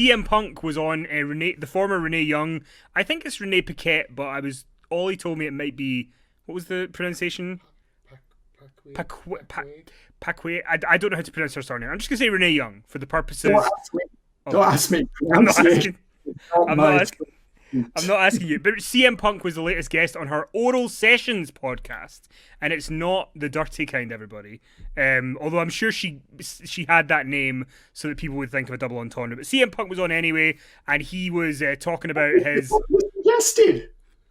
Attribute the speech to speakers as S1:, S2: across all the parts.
S1: CM Punk was on the former Renee Young. I think it's Renee Paquette, but Ollie told me it might be, what was the pronunciation? Paquette. I don't know how to pronounce her surname. I'm just gonna say Renee Young for the purposes.
S2: Don't ask me.
S1: I'm not asking. I'm not asking you. But CM Punk was the latest guest on her Oral Sessions podcast, and it's not the dirty kind, everybody. Although I'm sure she had that name so that people would think of a double entendre. But CM Punk was on anyway, and he was talking about his.
S2: Yes, did.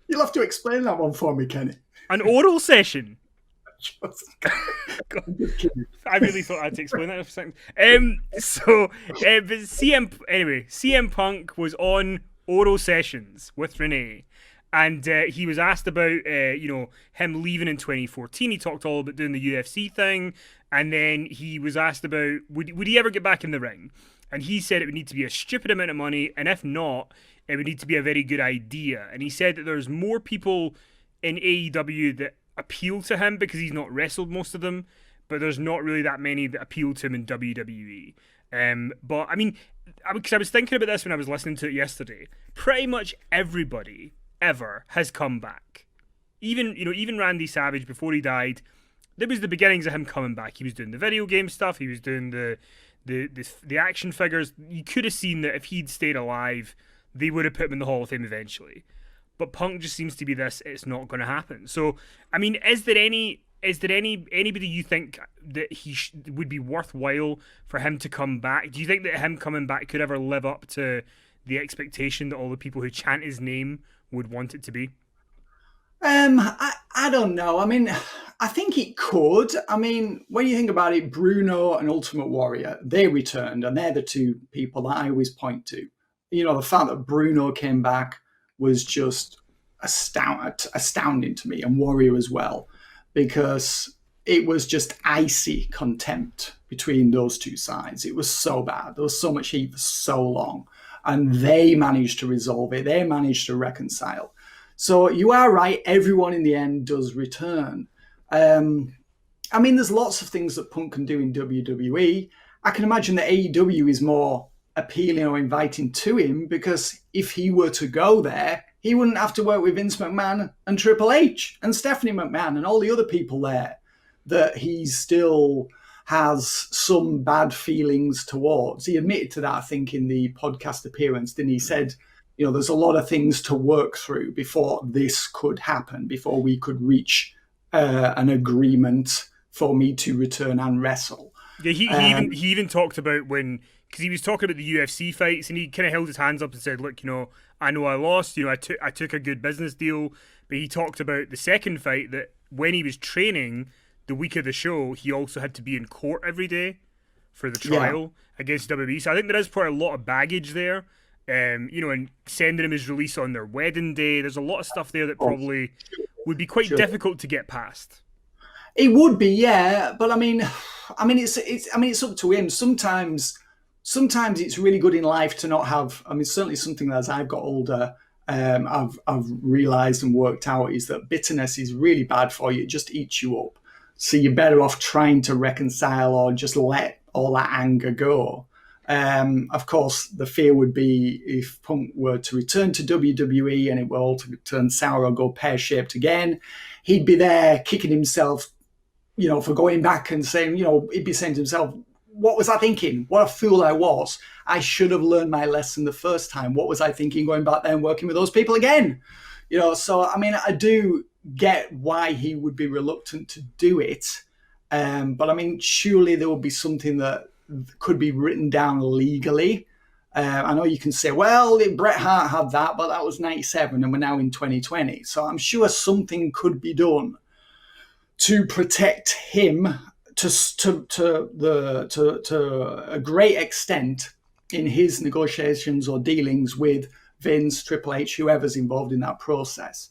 S2: You'll have to explain that one for me, Kenny.
S1: An oral session. I really thought I had to explain that for a second. But CM Punk was on Oral Sessions with Renee, and he was asked about him leaving in 2014. He talked all about doing the UFC thing, and then he was asked about would he ever get back in the ring, and he said it would need to be a stupid amount of money, and if not, it would need to be a very good idea. And he said that there's more people in AEW that appeal to him because he's not wrestled most of them, but there's not really that many that appeal to him in WWE. But I mean, because I was thinking about this when I was listening to it yesterday, pretty much everybody ever has come back. Even Randy Savage before he died, there was the beginnings of him coming back. He was doing the video game stuff. He was doing the action figures. You could have seen that if he'd stayed alive, they would have put him in the Hall of Fame eventually. But Punk just seems to be this, it's not going to happen. So, I mean, is there anybody you think that would be worthwhile for him to come back? Do you think that him coming back could ever live up to the expectation that all the people who chant his name would want it to be?
S2: I don't know. I mean, I think it could. I mean, when you think about it, Bruno and Ultimate Warrior, they returned, and they're the two people that I always point to. The fact that Bruno came back was just astounding to me, and Warrior as well, because it was just icy contempt between those two sides. It was so bad. There was so much heat for so long, and they managed to resolve it. They managed to reconcile. So you are right. Everyone in the end does return. I mean, there's lots of things that Punk can do in WWE. I can imagine that AEW is more appealing or inviting to him, because if he were to go there, he wouldn't have to work with Vince McMahon and Triple H and Stephanie McMahon and all the other people there that he still has some bad feelings towards. He admitted to that, I think, in the podcast appearance, didn't he? He said, there's a lot of things to work through before this could happen, before we could reach an agreement for me to return and wrestle.
S1: Yeah, he even talked about because he was talking about the UFC fights, and he kind of held his hands up and said, look, I know I lost, I took a good business deal, but he talked about the second fight that when he was training the week of the show, he also had to be in court every day for the trial against WWE. So I think there is quite a lot of baggage there, and sending him his release on their wedding day. There's a lot of stuff there that probably would be quite difficult to get past.
S2: It would be, yeah, but I mean, it's up to him. Sometimes it's really good in life to not have. I mean, certainly something that as I've got older, I've realised and worked out is that bitterness is really bad for you. It just eats you up. So you're better off trying to reconcile or just let all that anger go. Of course, the fear would be if Punk were to return to WWE and it were all to turn sour or go pear-shaped again, he'd be there kicking himself, for going back and saying, he'd be saying to himself, what was I thinking? What a fool I was. I should have learned my lesson the first time. What was I thinking going back there and working with those people again? So, I mean, I do get why he would be reluctant to do it. But, I mean, surely there would be something that could be written down legally. I know you can say, well, Bret Hart had that, but that was 97 and we're now in 2020. So I'm sure something could be done to protect him to a great extent in his negotiations or dealings with Vince, Triple H, whoever's involved in that process.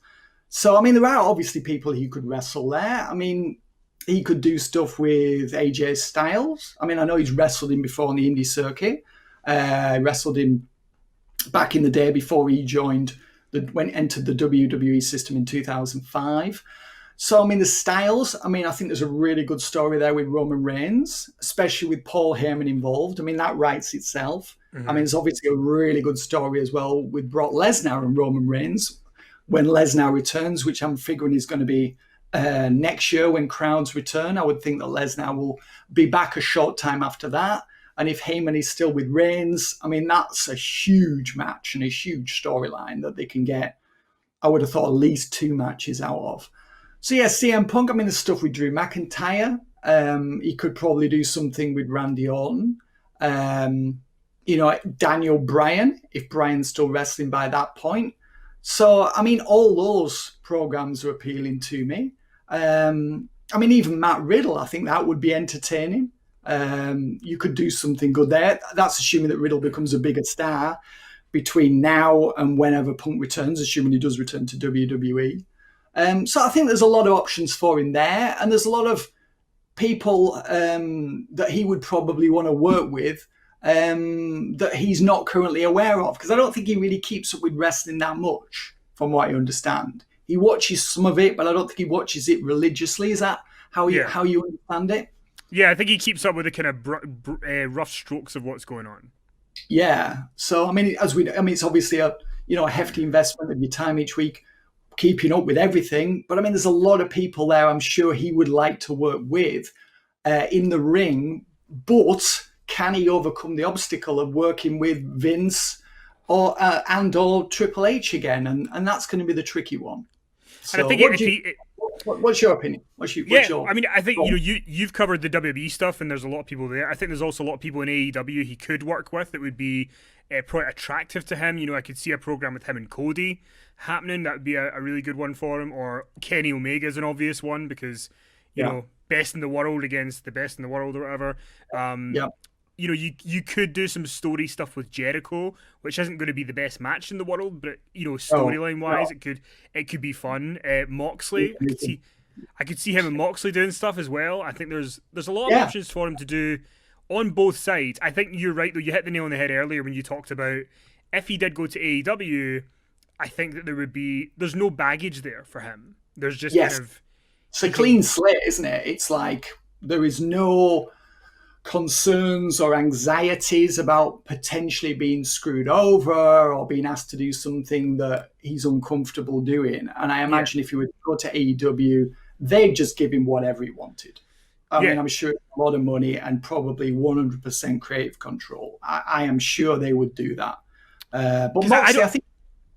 S2: So, I mean, there are obviously people he could wrestle there. I mean, he could do stuff with AJ Styles. I mean, I know he's wrestled him before on the indie circuit. Wrestled him back in the day before he entered the WWE system in 2005. So, I mean, the Styles, I think there's a really good story there with Roman Reigns, especially with Paul Heyman involved. I mean, that writes itself. I mean, it's obviously a really good story as well with Brock Lesnar and Roman Reigns when Lesnar returns, which I'm figuring is going to be next year when crowds return. I would think that Lesnar will be back a short time after that. And if Heyman is still with Reigns, I mean, that's a huge match and a huge storyline that they can get. I would have thought at least 2 matches out of. So yeah, CM Punk, I mean, the stuff with Drew McIntyre. He could probably do something with Randy Orton. Daniel Bryan, if Bryan's still wrestling by that point. So, I mean, all those programs are appealing to me. I mean, even Matt Riddle, I think that would be entertaining. You could do something good there. That's assuming that Riddle becomes a bigger star between now and whenever Punk returns, assuming he does return to WWE. So I think there's a lot of options for him there. And there's a lot of people that he would probably want to work with that he's not currently aware of. Because I don't think he really keeps up with wrestling that much, from what I understand. He watches some of it, but I don't think he watches it religiously. Is that how you understand it?
S1: Yeah, I think he keeps up with the kind of rough strokes of what's going on.
S2: Yeah. So I mean, it's obviously a hefty investment of your time each week, keeping up with everything. But I mean, there's a lot of people there I'm sure he would like to work with in the ring. But can he overcome the obstacle of working with Vince or Triple H again? And that's going to be the tricky one. So
S1: and I think
S2: what's your opinion?
S1: I mean, I think you've covered the WWE stuff, and there's a lot of people there. I think there's also a lot of people in AEW he could work with that would be probably attractive to him. I could see a program with him and Cody happening. That would be a really good one for him. Or Kenny Omega is an obvious one because you know, best in the world against the best in the world or whatever. You could do some story stuff with Jericho, which isn't going to be the best match in the world, but storyline wise, it could be fun. Moxley, I could see him and Moxley doing stuff as well. I think there's a lot of options for him to do on both sides. I think you're right though. You hit the nail on the head earlier when you talked about if he did go to AEW, I think that there's no baggage there for him. There's just kind of
S2: it's a clean slate, isn't it? It's like there is no concerns or anxieties about potentially being screwed over or being asked to do something that he's uncomfortable doing. And I imagine if he would go to AEW, they'd just give him whatever he wanted. I mean, I'm sure it's a lot of money and probably 100% creative control. I am sure they would do that. But Moxley, I think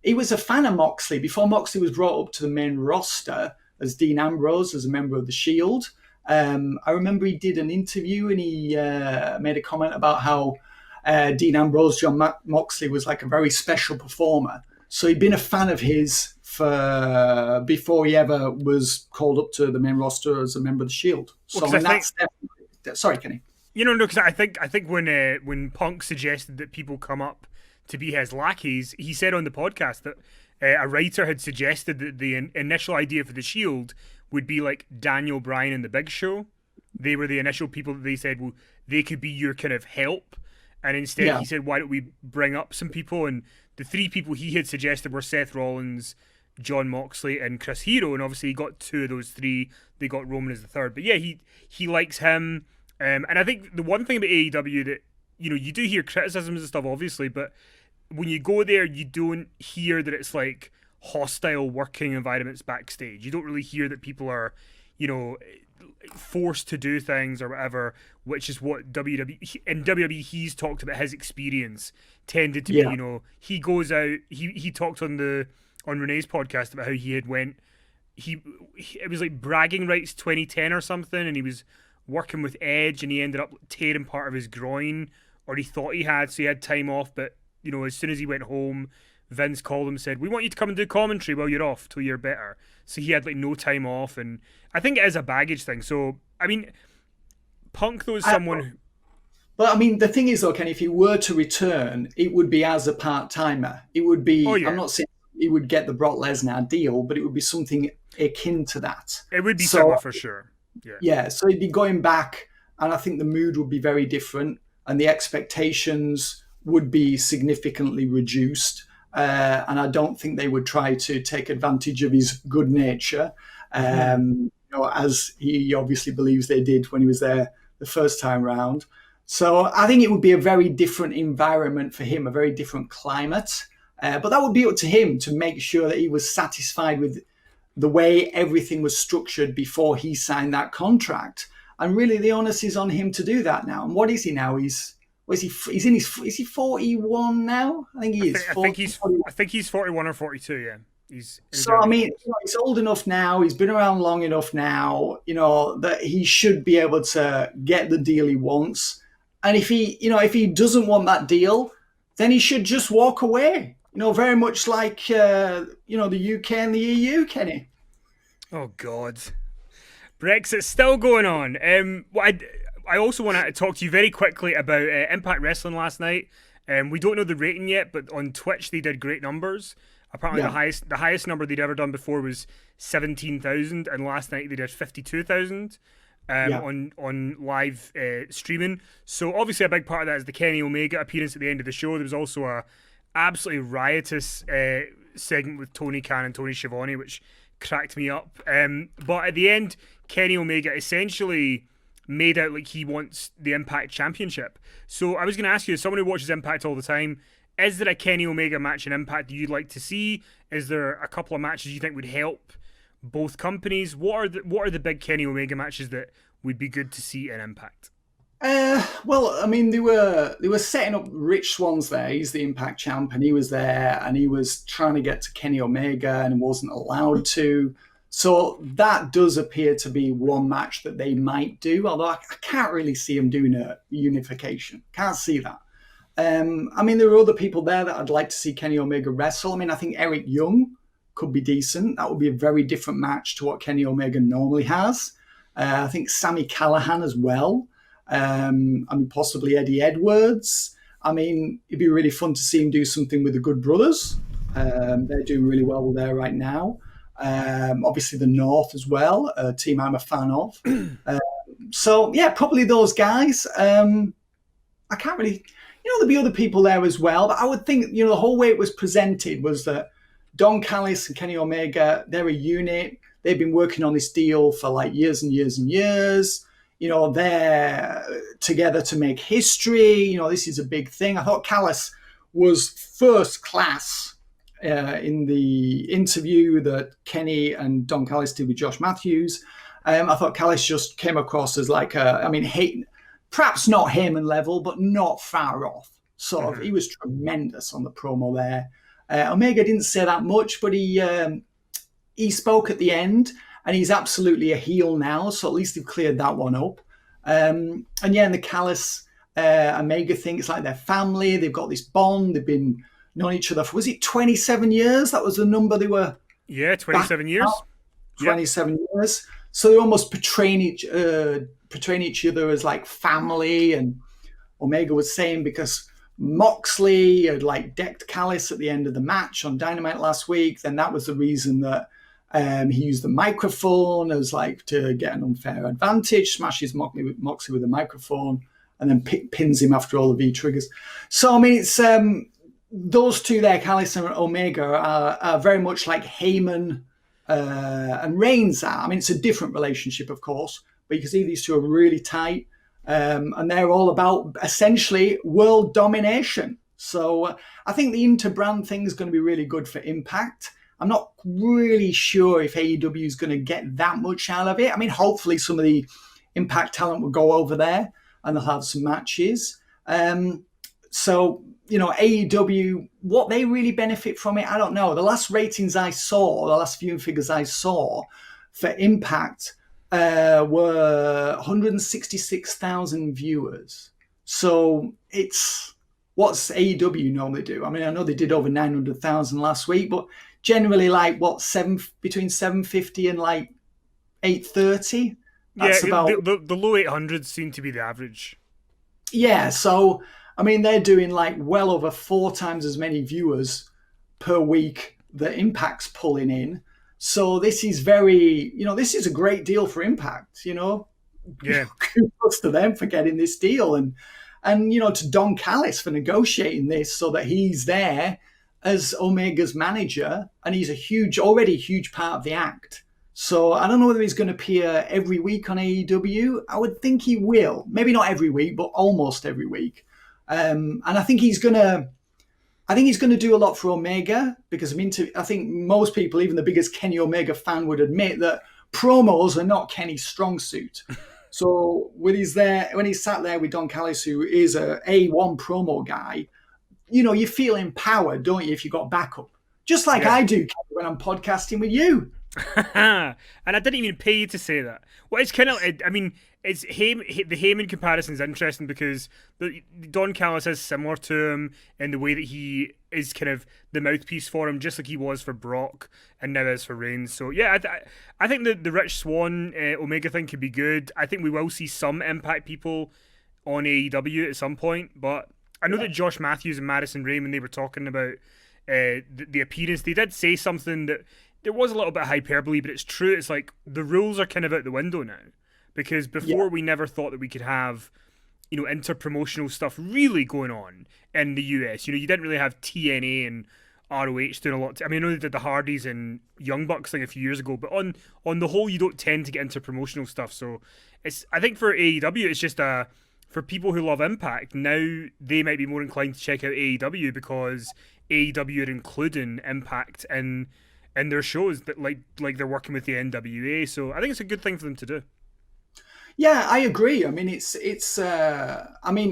S2: he was a fan of Moxley before Moxley was brought up to the main roster as Dean Ambrose, as a member of the Shield. I remember he did an interview and he made a comment about how Dean Ambrose, John Moxley, was like a very special performer. So he'd been a fan of his before he ever was called up to the main roster as a member of the Shield. So that's definitely... Sorry, Kenny.
S1: No, because I think when Punk suggested that people come up to be his lackeys, he said on the podcast that a writer had suggested that the initial idea for the Shield would be like Daniel Bryan and the Big Show. They were the initial people that they said, well, they could be your kind of help. And instead he said, why don't we bring up some people? And the 3 people he had suggested were Seth Rollins, John Moxley, and Chris Hero. And obviously he got 2 of those 3. They got Roman as the 3rd. But yeah, he likes him. And I think the one thing about AEW that, you do hear criticisms and stuff, obviously, but when you go there, you don't hear that it's like hostile working environments backstage. You don't really hear that people are, forced to do things or whatever, which is what WWE, in WWE, he's talked about his experience tended to be, he goes out, he talked on Renee's podcast about how he had it was like bragging rights 2010 or something, and he was working with Edge and he ended up tearing part of his groin, or he thought he had, so he had time off, but as soon as he went home, Vince called him and said, we want you to come and do commentary while you're off till you're better. So he had like no time off, and I think it is a baggage thing. So, I mean, Punk though is someone who...
S2: But I mean, the thing is though, Ken, if he were to return, it would be as a part-timer. It would be, I'm not saying he would get the Brock Lesnar deal, but it would be something akin to that.
S1: It would be similar for sure.
S2: Yeah, so he'd be going back, and I think the mood would be very different, and the expectations would be significantly reduced. And I don't think they would try to take advantage of his good nature, as he obviously believes they did when he was there the first time round. So I think it would be a very different environment for him, a very different climate. But that would be up to him to make sure that he was satisfied with the way everything was structured before he signed that contract. And really, the onus is on him to do that now. And what is he now? He's in his, is he 41 now? I think he is.
S1: I think he's 41 or 42. Yeah, he's.
S2: So I mean, he's old enough now. He's been around long enough now. That he should be able to get the deal he wants. And if he doesn't want that deal, then he should just walk away. Very much like the UK and the EU, Kenny.
S1: Oh God, Brexit's still going on. I also want to talk to you very quickly about Impact Wrestling last night. We don't know the rating yet, but on Twitch they did great numbers. Apparently, the highest number they'd ever done before was 17,000, and last night they did 52,000 on live streaming. So obviously, a big part of that is the Kenny Omega appearance at the end of the show. There was also a absolutely riotous segment with Tony Khan and Tony Schiavone, which cracked me up. But at the end, Kenny Omega essentially made out like he wants the Impact Championship. So I was going to ask you, as someone who watches Impact all the time, is there a Kenny Omega match in Impact that you'd like to see? Is there a couple of matches you think would help both companies? What are the big Kenny Omega matches that would be good to see in Impact?
S2: Well, I mean, they were setting up Rich Swan's there. He's the Impact champ, and he was there, and he was trying to get to Kenny Omega, and wasn't allowed to. So that does appear to be one match that they might do, although I can't really see them doing a unification. Can't see that. I mean, there are other people there that I'd like to see Kenny Omega wrestle. I mean, I think Eric Young could be decent. That would be a very different match to what Kenny Omega normally has. I think Sami Callihan as well. I mean, possibly Eddie Edwards. I mean, it'd be really fun to see him do something with the Good Brothers. They're doing really well there right now. Obviously the North as well, a team I'm a fan of. So yeah, probably those guys. I can't really, there'll be other people there as well, but I would think, the whole way it was presented was that Don Callis and Kenny Omega, they're a unit. They've been working on this deal for like years and years and years. They're together to make history. This is a big thing. I thought Callis was first class in the interview that Kenny and Don Callis did with Josh Matthews. I thought Callis just came across as like perhaps not Heyman level, but not far off. Sort of, he was tremendous on the promo there. Omega didn't say that much, but he spoke at the end, and he's absolutely a heel now. So at least they've cleared that one up. And the Callis Omega thing, it's like their family. They've got this bond. They've been known each other for, was it 27 years? That was the number they were.
S1: Yeah, 27 years.
S2: 27 years. So they're almost portraying each other as like family. And Omega was saying because Moxley had like decked Callis at the end of the match on Dynamite last week, then that was the reason that he used the microphone as like to get an unfair advantage, smashes Moxley with the microphone, and then pins him after all the V triggers. So I mean, it's those two there, Callis and Omega, are very much like Heyman and Reigns are. I mean, it's a different relationship, of course, but you can see these two are really tight, and they're all about essentially world domination. So I think the interbrand thing is going to be really good for Impact. I'm not really sure if AEW is going to get that much out of it. I mean, hopefully some of the Impact talent will go over there and they'll have some matches. So, AEW, what they really benefit from it, I don't know. The last ratings I saw, the last viewing figures I saw for Impact were 166,000 viewers. So it's what's AEW normally do. I mean, I know they did over 900,000 last week, but generally like between 750 and like 830. That's about
S1: the low 800s seem to be the average.
S2: Yeah, so I mean, they're doing like well over 4 times as many viewers per week that Impact's pulling in. So this is this is a great deal for Impact,
S1: Yeah.
S2: Kudos to them for getting this deal and to Don Callis for negotiating this so that he's there as Omega's manager, and he's already a huge part of the act. So I don't know whether he's going to appear every week on AEW. I would think he will. Maybe not every week, but almost every week. And I think he's going to. I think he's going to do a lot for Omega because I think most people, even the biggest Kenny Omega fan, would admit that promos are not Kenny's strong suit. So when he's sat there with Don Callis, who is a A1 promo guy, you feel empowered, don't you, if you got backup? Just like I do when I'm podcasting with you.
S1: And I didn't even pay you to say that. Well, it's kind of, I mean, it's the Heyman comparison is interesting because Don Callis is similar to him in the way that he is kind of the mouthpiece for him, just like he was for Brock and now is for Reigns. So yeah, I think the Rich Swann Omega thing could be good. I think we will see some Impact people on AEW at some point, but I know that Josh Matthews and Madison Rayne, when they were talking about the appearance, they did say something that there was a little bit of hyperbole, but it's true. It's like the rules are kind of out the window now. Because before we never thought that we could have, interpromotional stuff really going on in the US. You didn't really have TNA and ROH doing a lot. I mean, I know they did the Hardys and Young Bucks thing a few years ago, but on the whole, you don't tend to get into promotional stuff. So I think for AEW, it's just for people who love Impact, now they might be more inclined to check out AEW because AEW are including Impact in their shows that like they're working with the NWA. So I think it's a good thing for them to do.
S2: Yeah, I agree. I mean,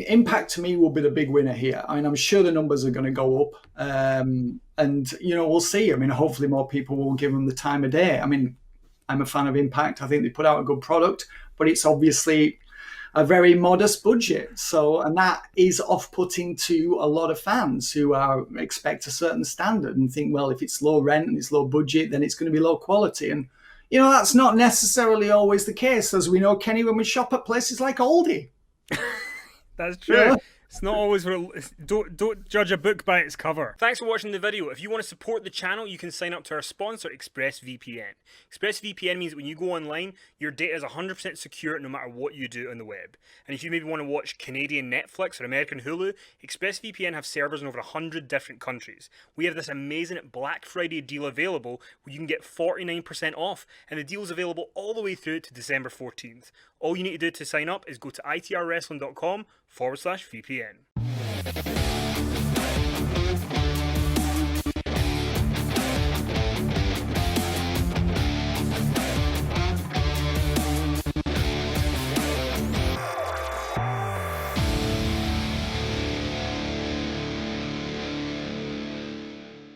S2: Impact to me will be the big winner here. I mean, I'm sure the numbers are going to go up, and we'll see. I mean, hopefully more people will give them the time of day. I mean, I'm a fan of Impact. I think they put out a good product, but it's obviously a very modest budget. And that is off-putting to a lot of fans who expect a certain standard and think, well, if it's low rent and it's low budget, then it's going to be low quality. And that's not necessarily always the case, as we know, Kenny, when we shop at places like Aldi.
S1: That's true. Yeah. It's not always don't judge a book by its cover. Thanks for watching the video. If you want to support the channel, you can sign up to our sponsor, ExpressVPN. ExpressVPN means that when you go online, your data is 100% secure no matter what you do on the web. And if you maybe want to watch Canadian Netflix or American Hulu, ExpressVPN have servers in over 100 different countries. We have this amazing Black Friday deal available where you can get 49% off, and the deal is available all the way through to December 14th. All you need to do to sign up is go to itrwrestling.com/VPN.